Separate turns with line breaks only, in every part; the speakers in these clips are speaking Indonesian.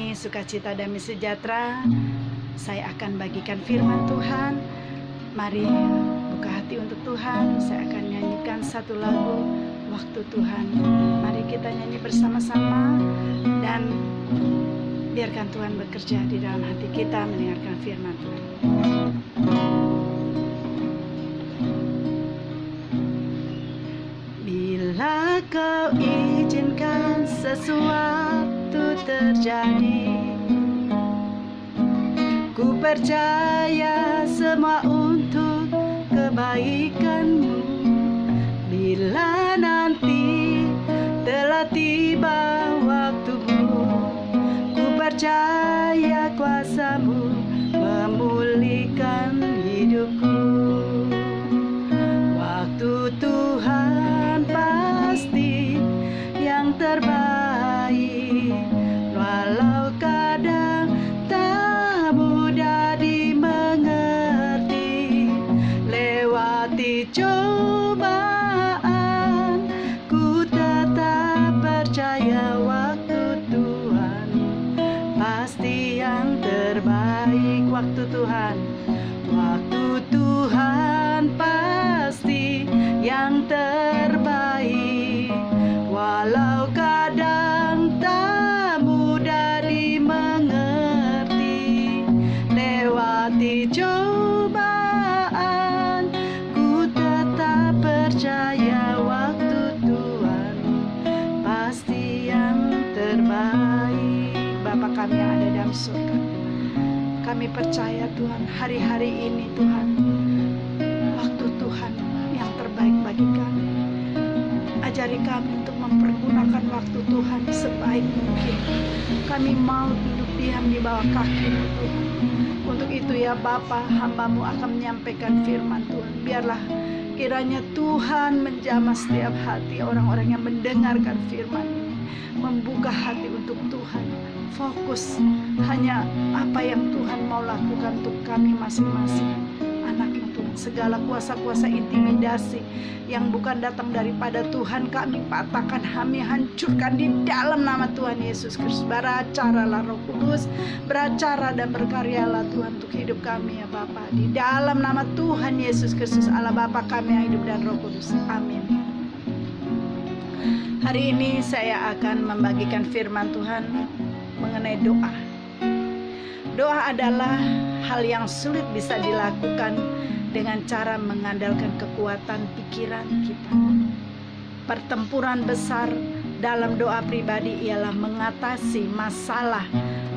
ini Sukacita Damai Sejahtera, saya akan bagikan firman Tuhan. Mari buka hati untuk Tuhan. Saya akan nyanyikan satu lagu Waktu Tuhan. Mari kita nyanyi bersama-sama dan biarkan Tuhan bekerja di dalam hati kita mendengarkan firman Tuhan. Bila kau izinkan sesuatu terjadi, ku percaya semua untuk kebaikanmu. Bila nanti telah tiba waktumu, ku percaya kuasamu memulihkan hidupku. Waktu Tuhan pasti yang terbaik, walau kadang tak mudah dimengerti. Lewati cobaan, ku tetap percaya waktu Tuhan pasti yang terbaik. Waktu Tuhan, waktu Tuhan pasti yang terbaik, walau kadang tak mudah dimengerti. Lewati cobaan, ku tetap percaya waktu Tuhan pasti yang terbaik. Bapa kami yang ada dalam surga, kami percaya Tuhan, hari-hari ini Tuhan, waktu Tuhan yang terbaik bagi kami. Ajari kami untuk mempergunakan waktu Tuhan sebaik mungkin. Kami mau duduk diam di bawah kaki-Mu Tuhan. Untuk itu ya Bapa, hamba-Mu akan menyampaikan firman Tuhan. Biarlah kiranya Tuhan menjamah setiap hati orang-orang yang mendengarkan firman ini, membuka hati untuk Tuhan, fokus hanya apa yang Tuhan mau lakukan untuk kami masing-masing anak-Mu Tuhan. Segala kuasa-kuasa intimidasi yang bukan datang daripada Tuhan, kami patahkan, kami hancurkan di dalam nama Tuhan Yesus Kristus. Beracaralah Roh Kudus, beracara dan berkaryalah Tuhan untuk hidup kami ya Bapa. Di dalam nama Tuhan Yesus Kristus, Allah Bapa kami yang hidup dan Roh Kudus. Amin. Hari ini saya akan membagikan firman Tuhan mengenai doa. Doa adalah hal yang sulit bisa dilakukan dengan cara mengandalkan kekuatan pikiran kita. Pertempuran besar dalam doa pribadi ialah mengatasi masalah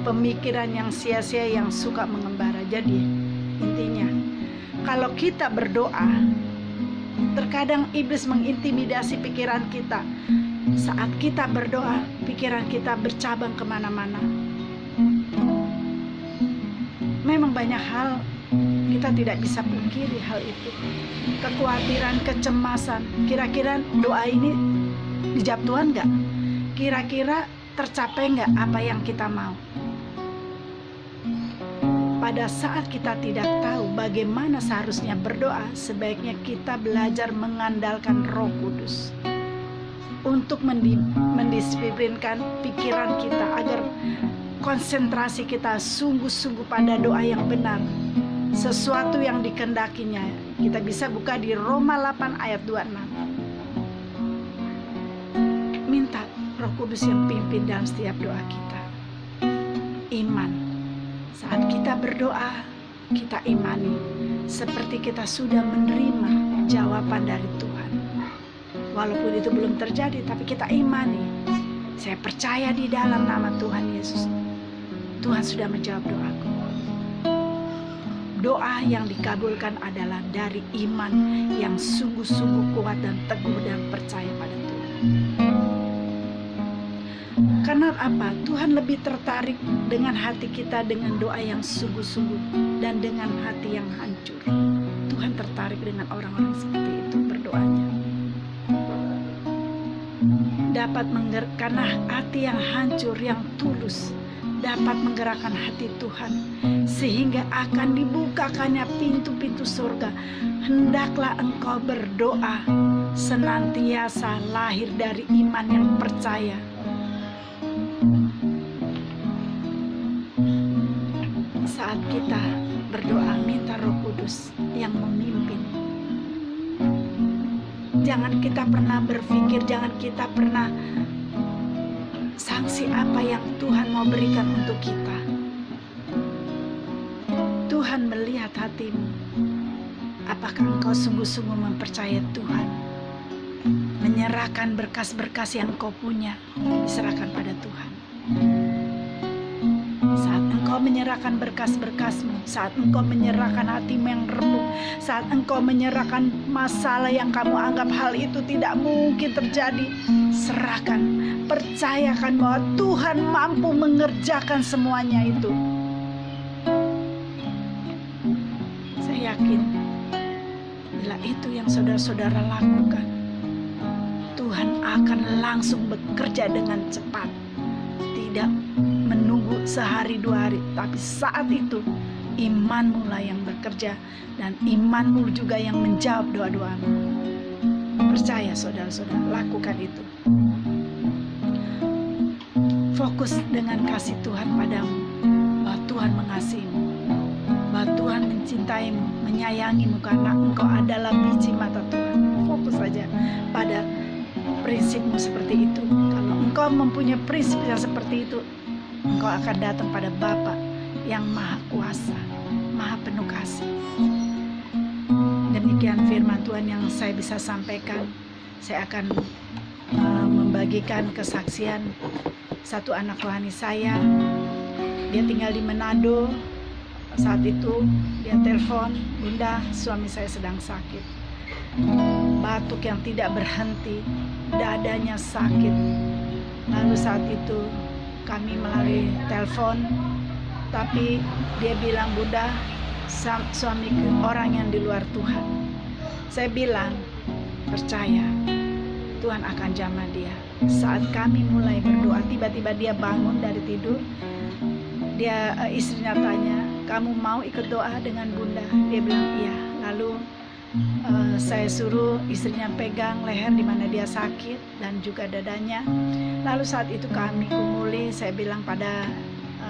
pemikiran yang sia-sia yang suka mengembara. Jadi intinya, kalau kita berdoa, terkadang iblis mengintimidasi pikiran kita. Saat kita berdoa, pikiran kita bercabang kemana-mana. Memang banyak hal kita tidak bisa pungkiri hal itu. Kekhawatiran, kecemasan. Kira-kira doa ini dijawab Tuhan nggak? Kira-kira tercapai nggak apa yang kita mau? Pada saat kita tidak tahu bagaimana seharusnya berdoa, sebaiknya kita belajar mengandalkan Roh Kudus untuk mendisiplinkan pikiran kita agar konsentrasi kita sungguh-sungguh pada doa yang benar, sesuatu yang dikehendakinya. Kita bisa buka di Roma 8 ayat 26. Minta Roh Kudus yang pimpin dalam setiap doa kita. Iman. Saat kita berdoa, kita imani seperti kita sudah menerima jawaban dari Tuhan. Walaupun itu belum terjadi, tapi kita imani. Saya percaya di dalam nama Tuhan Yesus, Tuhan sudah menjawab doaku. Doa yang dikabulkan adalah dari iman yang sungguh-sungguh kuat dan teguh dan percaya pada Tuhan. Karena apa? Tuhan lebih tertarik dengan hati kita dengan doa yang sungguh-sungguh dan dengan hati yang hancur. Tuhan tertarik dengan orang-orang seperti itu berdoanya. Dapat menggerakkan hati yang hancur, yang tulus, dapat menggerakkan hati Tuhan, sehingga akan dibukakannya pintu-pintu surga. Hendaklah engkau berdoa senantiasa lahir dari iman yang percaya. kita berdoa minta Roh Kudus yang memimpin. Jangan kita pernah berpikir, jangan kita pernah sanksi apa yang Tuhan mau berikan untuk kita. Tuhan melihat hatimu. Apakah engkau sungguh-sungguh mempercayai Tuhan? Menyerahkan berkas-berkas yang kau punya, diserahkan pada Tuhan. Saat engkau menyerahkan berkas-berkasmu, saat engkau menyerahkan hatimu yang remuk, saat engkau menyerahkan masalah yang kamu anggap hal itu tidak mungkin terjadi, serahkan, percayakan bahwa Tuhan mampu mengerjakan semuanya itu. Saya yakin bila itu yang saudara-saudara lakukan, Tuhan akan langsung bekerja dengan cepat. Tidak menunggu sehari dua hari, tapi saat itu imanmu lah yang bekerja, dan imanmu juga yang menjawab doa-doamu. Percaya saudara-saudara, lakukan itu. Fokus dengan kasih Tuhan padamu, bahwa Tuhan mengasihimu, bahwa Tuhan mencintaimu, menyayangimu, karena engkau adalah biji mata Tuhan. Fokus saja pada prinsipmu seperti itu. Kalau engkau mempunyai prinsip yang seperti itu, engkau akan datang pada Bapa yang Maha Kuasa, Maha Penuh Kasih. Demikian firman Tuhan yang saya bisa sampaikan. Saya akan membagikan kesaksian satu anak rohani saya. Dia tinggal di Manado. Saat itu dia telepon, "Bunda, suami saya sedang sakit. Batuk yang tidak berhenti, dadanya sakit." Lalu saat itu kami melalui telepon, tapi dia bilang, "Bunda, suamiku orang yang di luar Tuhan." Saya bilang, percaya, Tuhan akan jamah dia. Saat kami mulai berdoa, tiba-tiba dia bangun dari tidur. Istrinya tanya, "Kamu mau ikut doa dengan Bunda?" Dia bilang, "Iya." Lalu saya suruh istrinya pegang leher di mana dia sakit dan juga dadanya. Lalu saat itu kami kumuli, saya bilang pada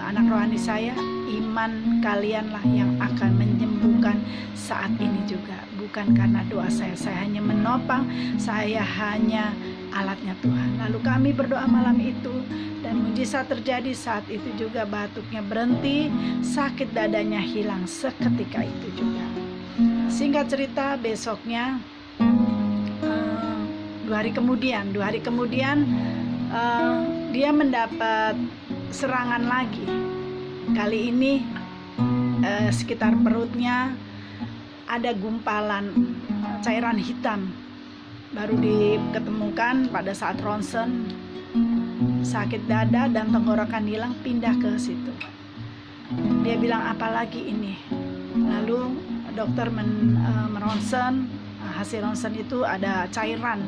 anak rohani saya, iman kalianlah yang akan menyembuhkan saat ini juga. Bukan karena doa saya hanya menopang, saya hanya alatnya Tuhan. Lalu kami berdoa malam itu dan mujizat terjadi. Saat itu juga batuknya berhenti, sakit dadanya hilang seketika itu juga. Singkat cerita, besoknya 2 hari kemudian dia mendapat serangan lagi. Kali ini sekitar perutnya ada gumpalan cairan hitam, baru diketemukan pada saat ronsen. Sakit dada dan tenggorokan hilang, pindah ke situ. Dia bilang, "Apalagi ini?" Lalu dokter meronsen. Hasil ronsen itu ada cairan.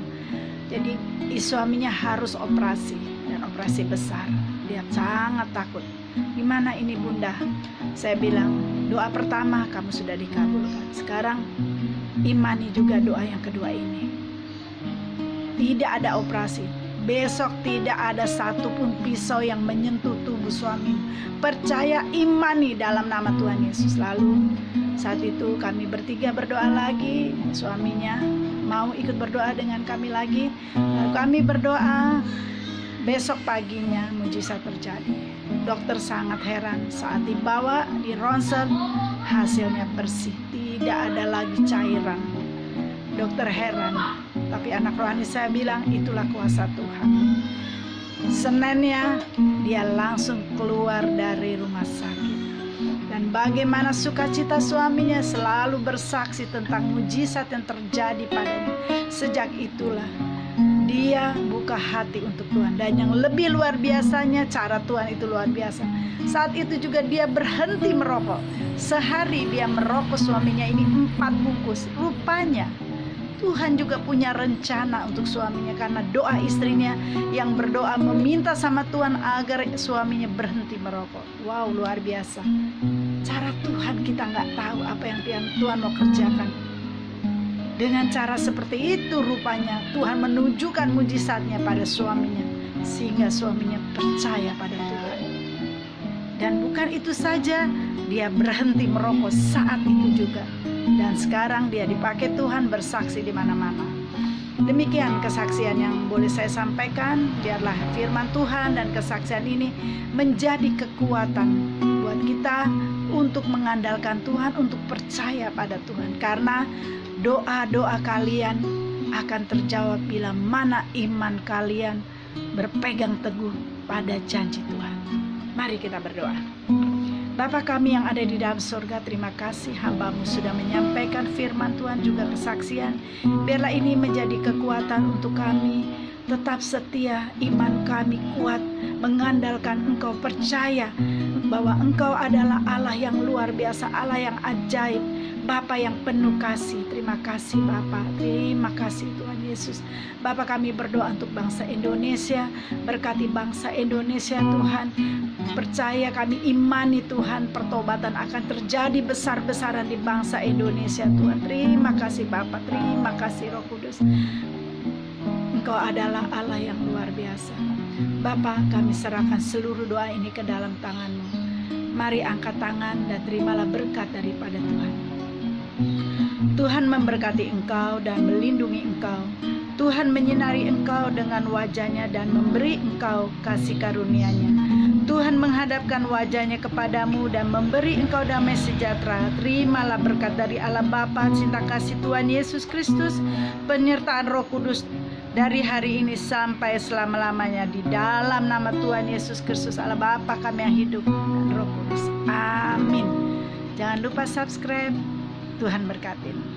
Jadi suaminya harus operasi, dan operasi besar. Dia sangat takut. "Gimana ini Bunda?" Saya bilang, "Doa pertama kamu sudah dikabulkan. Sekarang imani juga doa yang kedua ini. Tidak ada operasi. Besok tidak ada satupun pisau yang menyentuh tubuh suami. Percaya, imani dalam nama Tuhan Yesus." Lalu saat itu kami bertiga berdoa lagi. Suaminya mau ikut berdoa dengan kami lagi. Lalu kami berdoa. Besok paginya mujizat terjadi. Dokter sangat heran saat dibawa di ronsen, hasilnya bersih, tidak ada lagi cairan. Dokter heran, tapi anak rohani saya bilang, itulah kuasa Tuhan. Seninnya dia langsung keluar dari rumah sakit. Dan bagaimana sukacita suaminya, selalu bersaksi tentang mujizat yang terjadi padanya. Sejak itulah dia buka hati untuk Tuhan. Dan yang lebih luar biasanya, cara Tuhan itu luar biasa. Saat itu juga dia berhenti merokok. Sehari dia merokok suaminya ini 4 bungkus. Rupanya Tuhan juga punya rencana untuk suaminya, karena doa istrinya yang berdoa meminta sama Tuhan agar suaminya berhenti merokok. Wow, luar biasa. Cara Tuhan kita nggak tahu apa yang Tuhan mau kerjakan. Dengan cara seperti itu rupanya Tuhan menunjukkan mujizatnya pada suaminya, sehingga suaminya percaya pada Tuhan. Dan bukan itu saja, dia berhenti merokok saat itu juga. Dan sekarang dia dipakai Tuhan bersaksi di mana-mana. Demikian kesaksian yang boleh saya sampaikan. Biarlah firman Tuhan dan kesaksian ini menjadi kekuatan buat kita untuk mengandalkan Tuhan, untuk percaya pada Tuhan. Karena doa-doa kalian akan terjawab bila mana iman kalian berpegang teguh pada janji Tuhan. Mari kita berdoa. Bapa kami yang ada di dalam surga, terima kasih hamba-Mu sudah menyampaikan firman Tuhan juga kesaksian. Biarlah ini menjadi kekuatan untuk kami tetap setia, iman kami kuat, mengandalkan Engkau, percaya bahwa Engkau adalah Allah yang luar biasa, Allah yang ajaib, Bapa yang penuh kasih. Terima kasih Bapa, terima kasih Tuhan Yesus. Bapa, kami berdoa untuk bangsa Indonesia, berkati bangsa Indonesia Tuhan. Percaya kami imani Tuhan, pertobatan akan terjadi besar-besaran di bangsa Indonesia Tuhan. Terima kasih Bapa, terima kasih Roh Kudus. Engkau adalah Allah yang luar biasa. Bapa, kami serahkan seluruh doa ini ke dalam tangan-Mu. Mari angkat tangan dan terimalah berkat daripada Tuhan. Tuhan memberkati engkau dan melindungi engkau. Tuhan menyinari engkau dengan wajah-Nya dan memberi engkau kasih karunia-Nya. Tuhan menghadapkan wajah-Nya kepadamu dan memberi engkau damai sejahtera. Terimalah berkat dari Allah Bapa, cinta kasih Tuhan Yesus Kristus, penyertaan Roh Kudus dari hari ini sampai selama-lamanya, di dalam nama Tuhan Yesus Kristus, Allah Bapa kami yang hidup dan Roh Kudus. Amin. Jangan lupa subscribe. Tuhan berkatin.